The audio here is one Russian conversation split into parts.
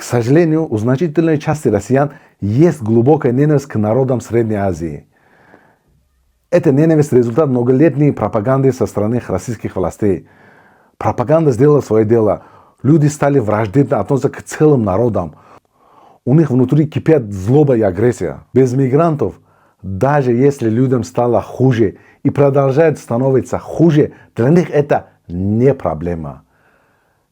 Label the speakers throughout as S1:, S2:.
S1: сожалению, у значительной части россиян есть глубокая ненависть к народам Средней Азии. Это ненависть – результат многолетней пропаганды со стороны российских властей. Пропаганда сделала свое дело. Люди стали враждебно относиться к целым народам. У них внутри кипят злоба и агрессия. Без мигрантов, даже если людям стало хуже и продолжает становиться хуже, для них это не проблема.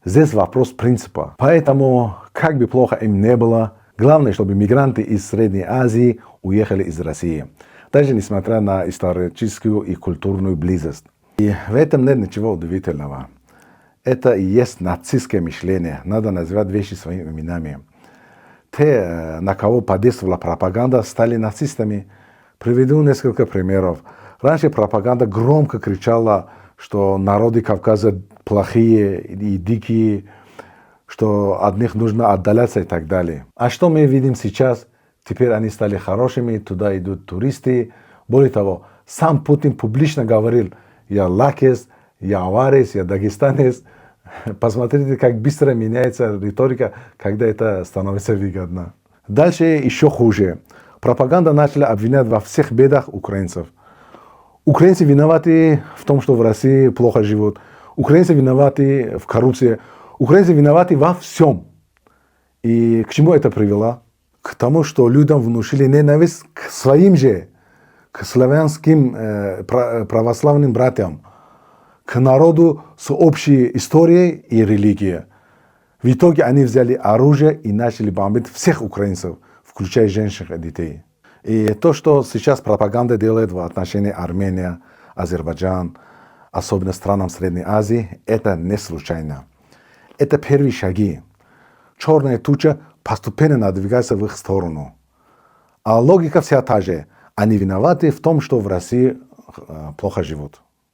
S1: Здесь вопрос принципа. Поэтому, как бы плохо им не было, главное, чтобы мигранты из Средней Азии уехали из России. Даже несмотря на историческую и культурную близость. И в этом нет ничего удивительного. Это и есть нацистское мышление. Надо называть вещи своими именами. Те, на кого подействовала пропаганда, стали нацистами. Приведу несколько примеров. Раньше пропаганда громко кричала, что народы Кавказа плохие и дикие, что от них нужно отдаляться и так далее. А что мы видим сейчас? Теперь они стали хорошими, туда идут туристы. Более того, сам Путин публично говорил: я лакес, я аварец, я дагестанец. Посмотрите, как быстро меняется риторика, когда это становится выгодно. Дальше еще хуже. Пропаганда начала обвинять во всех бедах украинцев. Украинцы виноваты в том, что в России плохо живут. Украинцы виноваты в коррупции. Украинцы виноваты во всем. И к чему это привело? К тому, что людям внушили ненависть к своим же, к славянским православным братьям, к народу с общей историей и религией. В итоге они взяли оружие и начали бомбить всех украинцев, включая женщин и детей. И то, что сейчас пропаганда делает в отношении Армении, Азербайджана, особенно странам Средней Азии, это не случайно. Это первые шаги. Черная туча постепенно надвигается в их сторону. А логика вся та же. Они виноваты в том, что в России плохо живут.